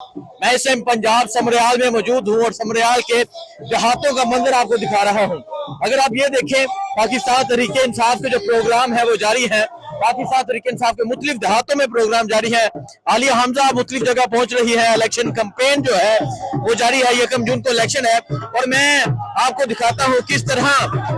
मैं इस टाइम पंजाब समरियाल में मौजूद हूँ और समरियाल के देहातों का मंजर आपको दिखा रहा हूँ। अगर आप ये देखें, पाकिस्तान तहरीक इंसाफ के जो प्रोग्राम है वो जारी है। पाकिस्तान तहरीक इंसाफ के मुख्तलिफ देहातों में प्रोग्राम जारी है। आलिया हमजा मुख्तलिफ जगह पहुंच रही है। इलेक्शन कैंपेन जो है वो जारी है। 1 जून को इलेक्शन है और मैं आपको दिखाता हूँ किस तरह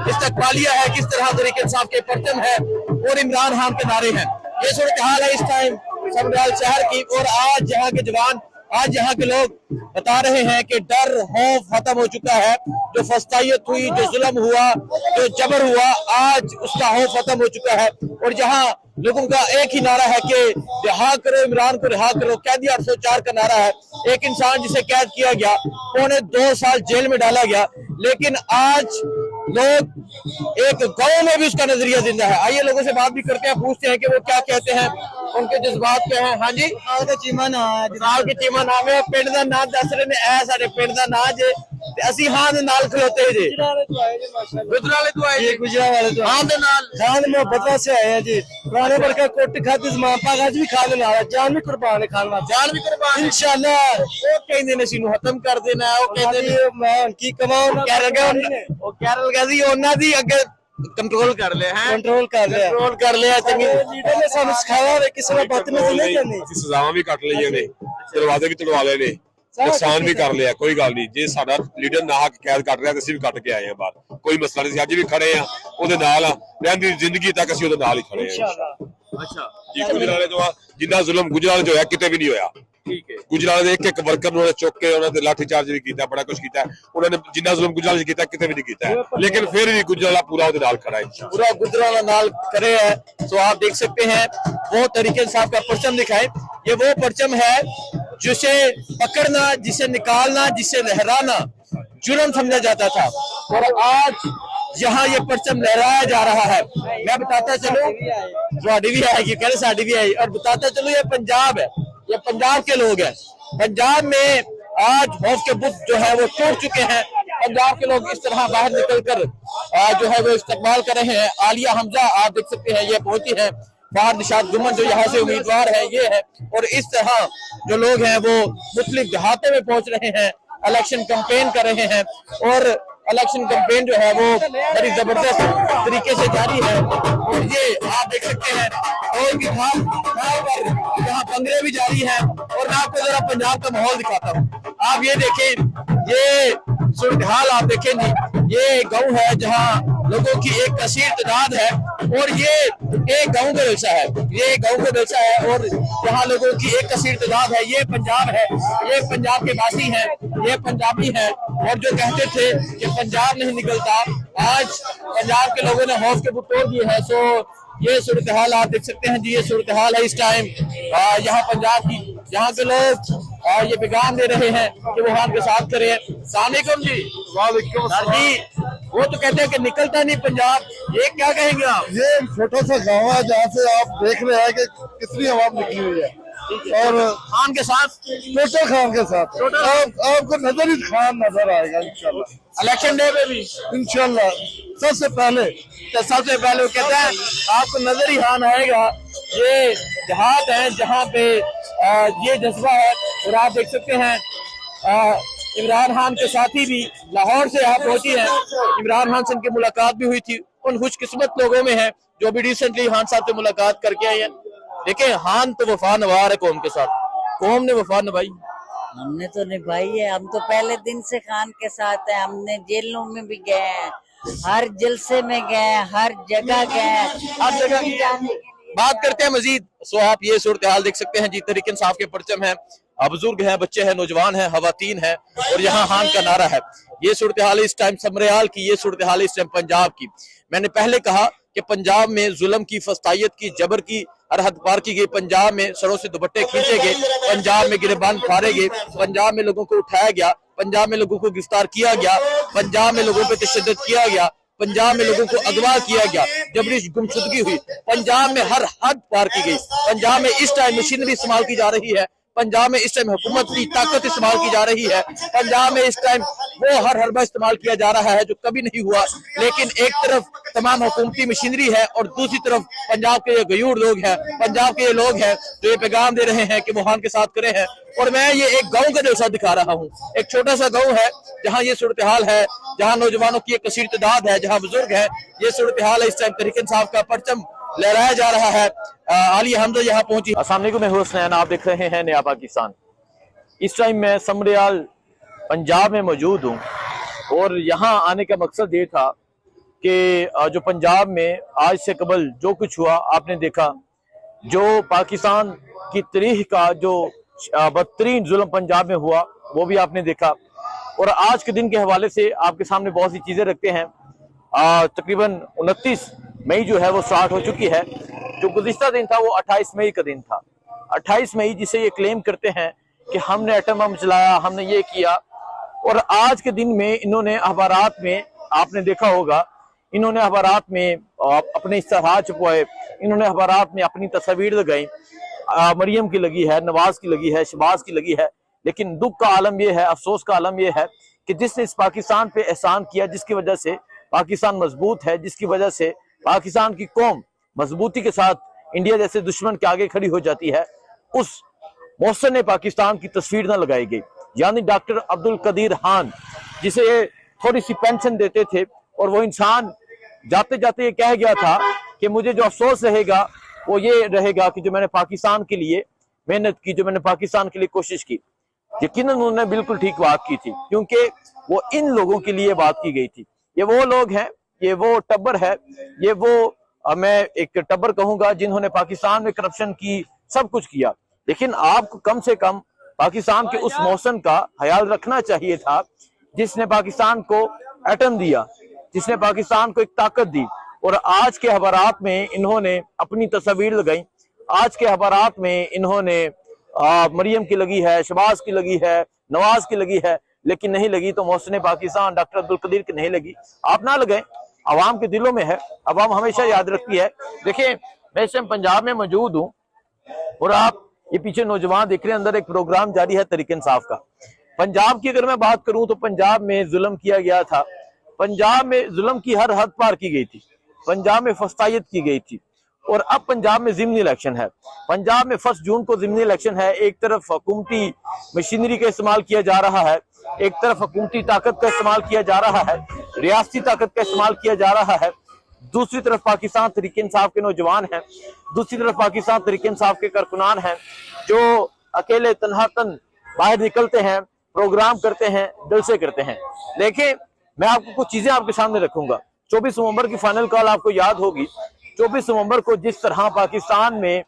इस्तकबालिया है, किस तरह तहरीक इंसाफ के परचम है और इमरान खान के नारे हैं। ये सूरत हाल है इस टाइम समरियाल शहर की। और आज यहाँ के जवान, आज यहाँ के लोग बता रहे हैं कि डर खौफ खत्म हो चुका है। जो फस्तायत हुई, जो जुल्म हुआ, जो जबर हुआ, आज उसका खौफ खत्म हो चुका है। और जहाँ लोगों का एक ही नारा है कि रिहा करो इमरान को, रिहा करो। कैदी 804 का नारा है। एक इंसान जिसे कैद किया गया, 2.25 साल जेल में डाला गया, लेकिन आज लोग एक गांव में भी उसका नजरिया जिंदा है। आइए लोगों से बात भी करते हैं, पूछते हैं कि वो क्या कहते हैं, उनके जज्बात क्या हैं। हाँ जी, चीमा नाम है। पिंड दा नाम दस रहे ने, ऐ साडे पिंड दा नाम जे ते असीं हां दे नाल खलोते जे। गुजराले तो आए जी, गुजराले तो हां दे नाल, खान मोहब्बत से आए हैं जी। पुराने बरका कोट खादी जमान पाक आज भी खाने नाल, जान भी कुर्बान है, खान वास्ते जान भी कुर्बान इंशाल्लाह। वो कहंदे ने सीनू खत्म कर देना है। वो कहंदे ने मैं की कमाऊं, कह रहे वो कह रहे सी ओना दी अगे कंट्रोल कर ले हैं, कंट्रोल कर लिया। चंगी लीडर ने सानू सिखाया है किसी ने बदतमीजी नहीं करनी। सजावां भी कट लईਆਂ ने, दरवाजे भी तोड़वा लए ने, नुकसान भी कर लिया। कोई गल नहीं, जे साडा लीडर ना हक कैद कट रहा ते ਅਸੀਂ ਵੀ ਕੱਟ ਕੇ ਆਏ ਆ ਬਾਹਰ। ਕੋਈ ਮਸਲਾ ਨਹੀਂ ਸੀ, ਅੱਜ ਵੀ ਖੜੇ ਆ ਉਹਦੇ ਨਾਲ ਆ, ਰਹਿੰਦੀ ਜ਼ਿੰਦਗੀ ਤੱਕ ਅਸੀਂ ਉਹਦੇ ਨਾਲ ਹੀ ਖੜੇ ਆ इंशाल्लाह। अच्छा जी, गुजराले तो जिन्ना जुल्म गुजराले जो है किते भी नहीं होया। ठीक है, गुजराले दे एक वर्कर ਨੂੰ ਚੁੱਕ ਕੇ ਉਹਨਾਂ ਤੇ ਲਾਠੀ ਚਾਰਜ ਵੀ ਕੀਤਾ, ਬੜਾ ਕੁਝ ਕੀਤਾ ਉਹਨਾਂ ਨੇ। जिन्ना जुल्म गुजराले ਕੀਤਾ किते भी नहीं ਕੀਤਾ, लेकिन फिर भी गुजराला पूरा ਉਹਦੇ ਨਾਲ खड़ा है, पूरा गुजराला नाल खड़े है। तो आप देख सकते हैं वो तरीके इंसाफ का परचम दिखाए। ये वो परचम है जिसे पकड़ना, जिसे निकालना, जिसे लहराना जुर्म समझा जाता था, और आज यहाँ ये परचम लहराया जा रहा है। मैं बताता चलूं, साड़ी भी आएगी, कह रहे साड़ी भी आई, और बताता चलूं ये पंजाब है, ये पंजाब के लोग हैं। पंजाब में आज खौफ के बुत जो है वो टूट चुके हैं। पंजाब के लोग इस तरह बाहर निकलकर जो है वो इस्तेमाल कर रहे हैं। आलिया हमजा आप देख सकते हैं ये पहुंची है। फहद निशात गुमन जो यहाँ से उम्मीदवार है ये है। और इस तरह जो लोग हैं वो मुख्तलिफ देहातों में पहुंच रहे हैं, इलेक्शन कैंपेन कर रहे हैं। और इलेक्शन कैंपेन जो है वो बड़ी जबरदस्त तरीके से जारी है। और ये आप देख सकते हैं और भी यहाँ पंगरे भी जारी है। और मैं आपको जरा पंजाब का माहौल दिखाता हूँ। आप ये देखें, ये सूरत हाल आप देखें जी। ये गांव है जहाँ लोगों की एक कसीर तादाद है, और ये एक गांव का जलसा है, ये गांव का जलसा है, और यहाँ लोगों की एक कसीर तादाद है। ये पंजाब है, ये पंजाब के वासी हैं, ये पंजाबी हैं। और जो कहते थे कि पंजाब नहीं निकलता, आज पंजाब के लोगों ने हौफ के बुत तोड़ दिए हैं। सो ये सूरत हाल आप देख सकते हैं जी, ये सूरत हाल है इस टाइम यहाँ पंजाब की। यहाँ के लोग ये पैगाम दे रहे हैं कि वो खान के साथ करें। सलामुअलैकुम जी। वालेकुम जी। वो तो कहते हैं कि निकलता नहीं पंजाब, ये क्या कहेंगे आप? ये छोटा सा गाँव है जहाँ से आप देख रहे हैं कि कितनी आवाम निकली हुई है, और खान के साथ, टोटल खान के साथ आपको नजर ही खान नजर आएगा इंशाल्लाह। इलेक्शन डे पे भी इंशाल्लाह सबसे पहले वो कहता है आपको नजर ही खान आएगा। ये देहात है जहाँ पे ये जज्बा है। और आप देख सकते हैं इमरान खान के साथी भी लाहौर से यहाँ पहुंची है। इमरान खान से इनकी मुलाकात भी हुई थी। उन खुशकिस्मत लोगों में है जो भी रिसेंटली खान साहब से मुलाकात करके आए हैं। देखिए खान तो वफा नवार है कौम के साथ, कौम ने वफा निभाई, हमने तो निभाई है। हम तो पहले दिन से खान के साथ है। हमने जेलों में भी गए हैं, हर जलसे में गए, हर जगह गए, हर जगह जाने के लिए। बात करते हैं मजीद। सो आप ये सूरत हाल देख सकते हैं जी, तहरीक इंसाफ के परचम है, बुजुर्ग हैं, बच्चे हैं, नौजवान हैं, खवातीन हैं, और यहाँ खान का नारा है। ये सूरत हाल इस टाइम समरियाल की, ये सूरत हाल इस टाइम पंजाब की। मैंने पहले कहा कि पंजाब में जुल्म की, फस्तायत की, जबर की हर हद पार की गई। पंजाब में सरों से दुपट्टे खींचे गए, पंजाब में गिरबान फाड़े गए, पंजाब में लोगों को उठाया गया, पंजाब में लोगों को गिरफ्तार किया गया, पंजाब में लोगों पर तशद्दुद किया गया, पंजाब में लोगों को अगवा किया गया, जबरी गुमशुदगी हुई। पंजाब में हर हद पार की गई। पंजाब में इस टाइम मशीनरी इस्तेमाल की जा रही है। पंजाब में इस टाइम हुकूमत की ताकत इस्तेमाल की जा रही है। पंजाब में इस टाइम वो हर हरबा इस्तेमाल किया जा रहा है जो कभी नहीं हुआ। लेकिन एक तरफ तमाम हुकूमती मशीनरी है और दूसरी तरफ पंजाब के ये गयूर लोग हैं, पंजाब के ये लोग हैं जो ये पैगाम दे रहे हैं कि वुहान के साथ खड़े हैं। और मैं ये एक गांव का जलसा दिखा रहा हूँ, एक छोटा सा गांव है जहाँ ये सूरत हाल है, जहाँ नौजवानों की एक कसीर तादाद है, जहाँ बुजुर्ग है। ये सूरत हाल है, इस टाइम तहरीक इंसाफ का परचम लहराया जा रहा है। आलिया हमजा यहाँ पहुंची। अस्सलाम वालेकुम, मैं हुसैन, आप देख रहे हैं नया पाकिस्तान। इस टाइम मैं समरियाल पंजाब में मौजूद हूँ और यहाँ आने का मकसद ये था कि जो पंजाब में आज से कबल जो कुछ हुआ आपने देखा, जो पाकिस्तान की तारीख का जो बदतरीन जुल्म पंजाब में हुआ वो भी आपने देखा। और आज के दिन के हवाले से आपके सामने बहुत सी चीजें रखते हैं। तकरीबन 29 मई जो है वो स्टार्ट हो चुकी है। जो गुज़िश्ता दिन था वो 28 मई का दिन था। 28 मई जिसे ये क्लेम करते हैं कि हमने एटम बम चलाया, हमने ये किया। और आज के दिन में इन्होंने अखबारात में आपने देखा होगा, इन्होंने अखबारात में अपने इश्तहार छपवाए, इन्होंने अखबारात में अपनी तस्वीर लगाई। मरियम की लगी है, नवाज की लगी है, शहबाज की लगी है। लेकिन दुख का आलम यह है, अफसोस का आलम यह है कि जिसने इस पाकिस्तान पे एहसान किया, जिसकी वजह से पाकिस्तान मजबूत है, जिसकी वजह से पाकिस्तान की कौम मजबूती के साथ इंडिया जैसे दुश्मन के आगे खड़ी हो जाती है, उस मोहसिन पाकिस्तान की तस्वीर न लगाई गई। यानी डॉक्टर अब्दुल कदीर खान, जिसे थोड़ी सी पेंशन देते थे, और वो इंसान जाते जाते ये कह गया था कि मुझे जो अफसोस रहेगा वो ये रहेगा कि जो मैंने पाकिस्तान के लिए मेहनत की, जो मैंने पाकिस्तान के लिए कोशिश की। यकीनन उन्होंने बिल्कुल ठीक बात की थी, क्योंकि वो इन लोगों के लिए बात की गई थी। ये वो लोग हैं, ये वो टब्बर है, ये वो मैं एक टब्बर कहूंगा जिन्होंने पाकिस्तान में करप्शन की, सब कुछ किया। लेकिन आपको कम से कम पाकिस्तान के उस मौसम का ख्याल रखना चाहिए था जिसने पाकिस्तान को एटम दिया, जिसने पाकिस्तान को एक ताकत दी। और आज के अखबारात में इन्होंने अपनी तस्वीर लगाई, आज के अखबारात में इन्होंने मरियम की लगी है, शहबाज की लगी है, नवाज की लगी है, लेकिन नहीं लगी तो मोहसिन पाकिस्तान डॉक्टर अब्दुल कदीर की नहीं लगी। आप ना लगाएं, अवाम के दिलों में है, अवाम हमेशा याद रखती है। देखिए, मैं इस टाइम पंजाब में मौजूद हूँ और आप ये पीछे नौजवान देख रहे हैं, अंदर एक प्रोग्राम जारी है तहरीक इंसाफ का। पंजाब की अगर मैं बात करूं तो पंजाब में जुल्म किया गया था, पंजाब में जुल्म की हर हद पार की गई थी, पंजाब में फस्तायत की गई थी। और अब पंजाब में ज़िमनी इलेक्शन है, पंजाब में 1 जून को ज़िमनी इलेक्शन है। एक तरफ हुकूमती मशीनरी का इस्तेमाल किया जा रहा है, एक तरफ हुकूमती ताकत का इस्तेमाल किया जा रहा है, रियासती ताकत का इस्तेमाल किया जा रहा है। दूसरी तरफ पाकिस्तान तहरीक इंसाफ के नौजवान हैं, दूसरी तरफ पाकिस्तान तहरीक इंसाफ के कारकुनान हैं जो अकेले तन्हातन बाहर निकलते हैं, प्रोग्राम करते हैं, दिल से करते हैं। लेकिन मैं आपको कुछ चीजें आपके सामने रखूंगा। 24 नवंबर की फाइनल कॉल आपको याद होगी। 24 नवंबर को जिस तरह पाकिस्तान में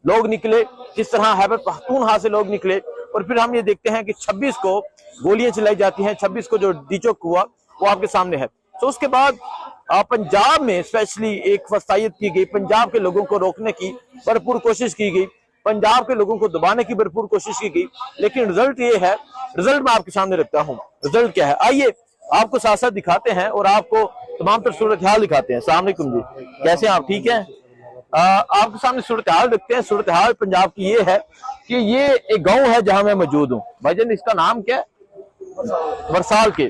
लोग निकले, जिस तरह खैबर पख्तूनख्वा से लोग निकले, और फिर हम ये देखते हैं कि 26 को गोलियां चलाई जाती हैं, 26 को जो डीचोक हुआ वो आपके सामने है। तो उसके बाद पंजाब में स्पेशली एक फसायत की गई, पंजाब के लोगों को रोकने की भरपूर कोशिश की गई, पंजाब के लोगों को दबाने की भरपूर कोशिश की गई। लेकिन रिजल्ट ये है, रिजल्ट मैं आपके सामने रखता हूँ। रिजल्ट क्या है, आइए आपको साथ साथ दिखाते हैं और आपको तमाम तर सूरत हाल दिखाते हैं। अस्सलाम वालेकुम जी, कैसे हैं आप, ठीक हैं? आपके सामने सूरत हाल रखते हैं। सूरत हाल पंजाब की ये है कि ये एक गाँव है जहाँ मैं मौजूद हूँ। भाईजान, इसका नाम क्या है? बरसाल के।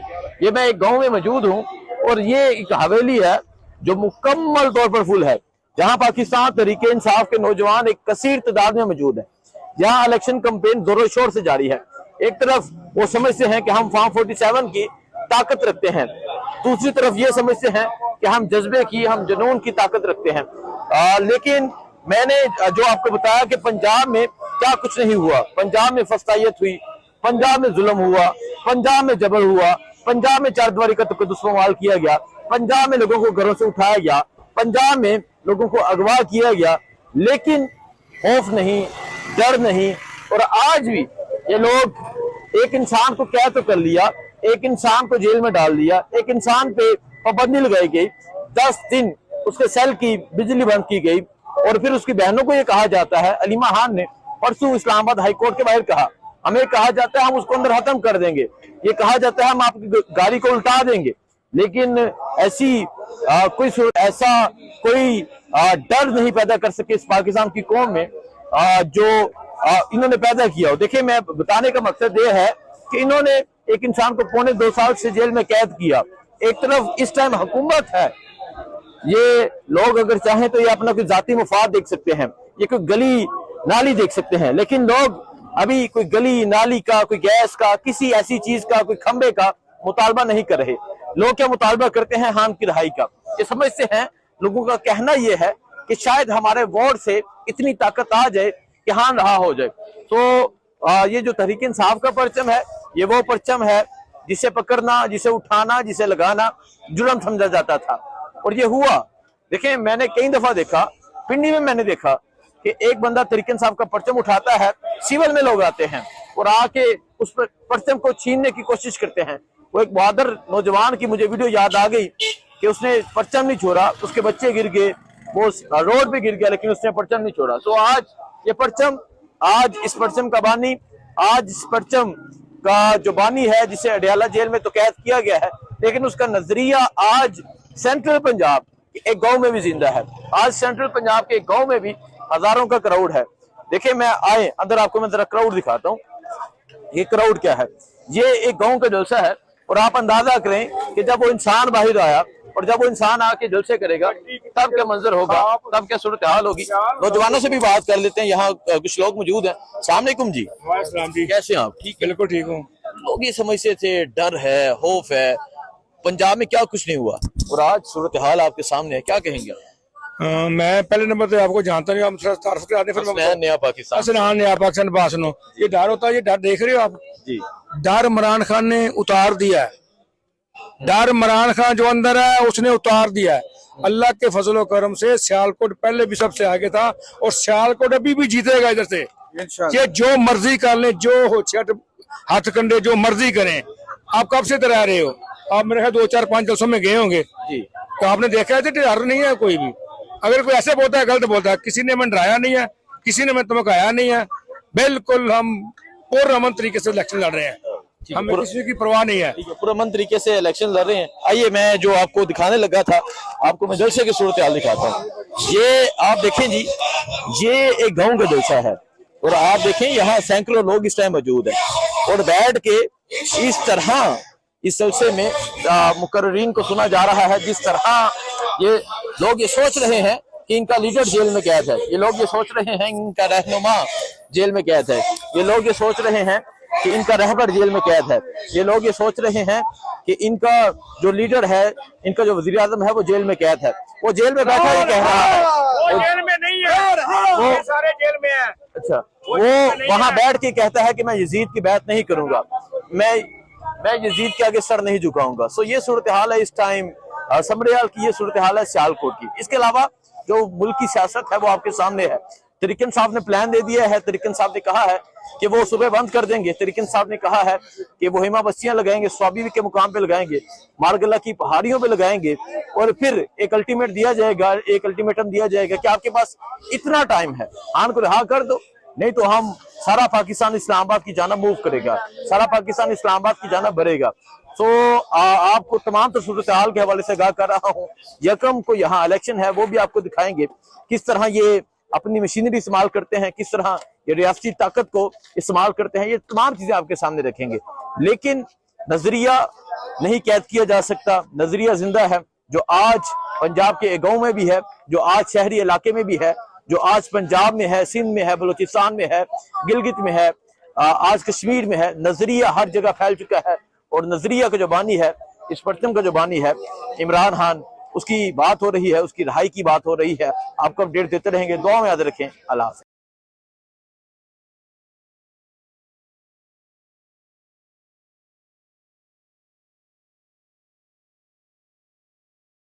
ये मैं एक गाँव में मौजूद हूँ और ये एक हवेली है जो मुकम्मल तौर पर फुल है, जहां पाकिस्तान तहरीक इंसाफ के नौजवान एक कसीर तादाद में मौजूद है। यहाँ इलेक्शन कैंपेन जोरों शोर से जारी है। एक तरफ वो समझते हैं कि हम फार्म 47 की ताकत रखते हैं, दूसरी तरफ ये समझते हैं कि हम जज्बे की, हम जुनून की ताकत रखते हैं। लेकिन मैंने जो आपको बताया कि पंजाब में क्या कुछ नहीं हुआ। पंजाब में फस्तायत हुई, पंजाब में जुल्म हुआ, पंजाब में जबर हुआ, पंजाब में चारदीवारी का तकद्दुस पामाल किया गया, पंजाब में लोगों को घरों से उठाया गया, पंजाब में लोगों को अगवा किया गया। लेकिन खौफ नहीं, डर नहीं। और आज भी ये लोग एक इंसान को कैद तो कर लिया, एक इंसान को जेल में डाल दिया, एक इंसान पे पाबंदी लगाई गई, 10 दिन उसके सेल की बिजली बंद की गई। और फिर उसकी बहनों को ये कहा जाता है, अलीमा खान ने परसों इस्लामाबाद हाईकोर्ट के बाहर कहा, हमें कहा जाता है हम उसको अंदर खत्म कर देंगे, ये कहा जाता है हम आपकी गाड़ी को उल्टा देंगे। लेकिन ऐसी कोई डर नहीं पैदा कर सके इस पाकिस्तान की कौम में जो इन्होंने पैदा किया हो। देखिए, मैं बताने का मकसद ये है कि इन्होंने एक इंसान को 2.25 साल से जेल में कैद किया। एक तरफ इस टाइम हुकूमत है, ये लोग अगर चाहें तो ये अपना कोई जाती मुफाद देख सकते हैं, ये कोई गली नाली देख सकते हैं, लेकिन लोग अभी कोई गली नाली का, कोई गैस का, किसी ऐसी चीज का, कोई खंबे का मुतालबा नहीं कर रहे। लोग क्या मुतालबा करते हैं? खान की रिहाई का। ये समझते हैं, लोगों का कहना यह है कि शायद हमारे वोट से इतनी ताकत आ जाए कि खान रहा हो जाए। तो ये जो तहरीक इंसाफ का परचम है, ये वो परचम है जिसे पकड़ना, जिसे उठाना, जिसे लगाना जुर्म समझा जाता था, और ये हुआ। देखें, मैंने कई दफा देखा, पिंडी में मैंने देखा कि एक बंदा तहरीक इंसाफ का परचम उठाता है, सिविल में लोग आते हैं और आके उस परचम को छीनने की कोशिश करते हैं। वो एक बहादुर नौजवान की मुझे वीडियो याद आ गई कि उसने परचम नहीं छोड़ा, उसके बच्चे गिर गए, वो रोड पे गिर गया, लेकिन उसने परचम नहीं छोड़ा। तो आज ये परचम, आज इस परचम का बानी, आज इस परचम का जो बानी है, जिसे अडयाला जेल में तो कैद किया गया है, लेकिन उसका नजरिया आज सेंट्रल पंजाब के एक गांव में भी जिंदा है। आज सेंट्रल पंजाब के एक गांव में भी हजारों का क्राउड है। देखिए, मैं आए अंदर, आपको मैं जरा क्राउड दिखाता हूँ। ये क्राउड क्या है? ये एक गांव का जलसा है, और आप अंदाजा करें कि जब वो इंसान बाहर आया और जब वो इंसान आके जलसे करेगा तब क्या मंजर होगा, तब क्या सूरत हाल होगी। नौजवानों से भी बात कर लेते हैं, यहाँ कुछ लोग मौजूद हैं। अस्सलाम वालेकुम जी। जी, कैसे हैं आप? ठीक, बिल्कुल ठीक हूँ। लोग ये समझते थे डर है, खौफ है, पंजाब में क्या कुछ नहीं हुआ, और आज सूरत हाल आपके सामने है, क्या कहेंगे? मैं पहले नंबर पे आपको जानता नहीं, हम तारफ के आते, फिर नया पाकिस्तान, असलान नया पाकिस्तान बात सुनो। ये डर होता है, ये डर देख रहे हो आप जी। डर इमरान खान ने उतार दिया है, डर इमरान खान जो अंदर है उसने उतार दिया है। अल्लाह के फजलो करम से सियालकोट पहले भी सबसे आगे था, और सियालकोट अभी भी जीतेगा इधर से। ये जो मर्जी कर ले, जो हो हाथ कंडे जो मर्जी करें। आप कब से इधर आ रहे हो? आप मेरे ख्याल 2-4-5 जलसों में गए होंगे जी। तो आपने देखा है डर नहीं है कोई भी। अगर कोई ऐसे बोलता है, गलत बोलता है, किसी ने हमें डराया नहीं है, किसी ने हमें धमकाया नहीं है। बिल्कुल हम पुरअमन तरीके से इलेक्शन लड़ रहे हैं, हमें किसी की परवाह नहीं है। पुरअमन तरीके से इलेक्शन लड़ रहे हैं। आइए, मैं जो आपको दिखाने लगा था, आपको मैं जलसे की सूरत हाल दिखाता हूँ। ये आप देखें जी, ये एक गांव का जलसा है, और आप देखें यहाँ सैकड़ों लोग इस टाइम मौजूद हैं, और बैठ के इस तरह इस जलसे में मुकर्रीन को सुना जा रहा है। जिस तरह ये लोग ये सोच रहे हैं कि इनका लीडर जेल में कैद है, ये लोग ये सोच रहे हैं इनका रहनुमा जेल में कैद है, ये लोग ये सोच रहे हैं कि इनका रहबर जेल में कैद है, ये लोग ये सोच रहे हैं कि इनका जो लीडर है, इनका जो वजीर आजम है, वो जेल में कैद है। वो जेल में बैठा ही कह रहा है, वो जेल में नहीं है, वो सारे जेल में है। अच्छा, वो वहां बैठ के कहता है कि मैं यजीद की बात नहीं करूंगा, मैं यजीद के आगे सर नहीं झुकाऊंगा। सो ये सूरत हाल है इस टाइम समरियाल की, ये सूरत हाल है सियालकोट की। इसके अलावा जो मुल्क की सियासत है वो आपके सामने है। तरीकन साहब ने प्लान दे दिया है, तरीकन साहब ने कहा है कि वो सुबह बंद कर देंगे। तरीकन साहब ने कहा है कि वो हिमा बस्तियां लगाएंगे, स्वाबी के मुकाम पे लगाएंगे, मारगला की पहाड़ियों पे लगाएंगे, और फिर एक अल्टीमेट दिया जाएगा, एक अल्टीमेटम दिया जाएगा कि आपके पास इतना टाइम है, खान को रिहा कर दो, नहीं तो हम सारा पाकिस्तान इस्लामाबाद की जाना मूव करेगा, सारा पाकिस्तान इस्लामाबाद की जाना बढ़ेगा। तो आपको तमाम सूरत हाल के हवाले से आगाह कर रहा हूँ। यकम को यहाँ इलेक्शन है, वो भी आपको दिखाएंगे किस तरह ये अपनी मशीनरी इस्तेमाल करते हैं, किस तरह ये रियासती ताकत को इस्तेमाल करते हैं। ये तमाम चीजें आपके सामने रखेंगे, लेकिन नजरिया नहीं कैद किया जा सकता। नजरिया जिंदा है, जो आज पंजाब के गांव में भी है, जो आज शहरी इलाके में भी है, जो आज पंजाब में है, सिंध में है, बलूचिस्तान में है, गिलगित में है, आज कश्मीर में है। नजरिया हर जगह फैल चुका है, और नजरिया का जो बानी है, इस परचम का जो बानी है इमरान खान, उसकी बात हो रही है, उसकी रिहाई की बात हो रही है। आपको अपडेट देते रहेंगे। दुआ में याद रखें। अल्लाह।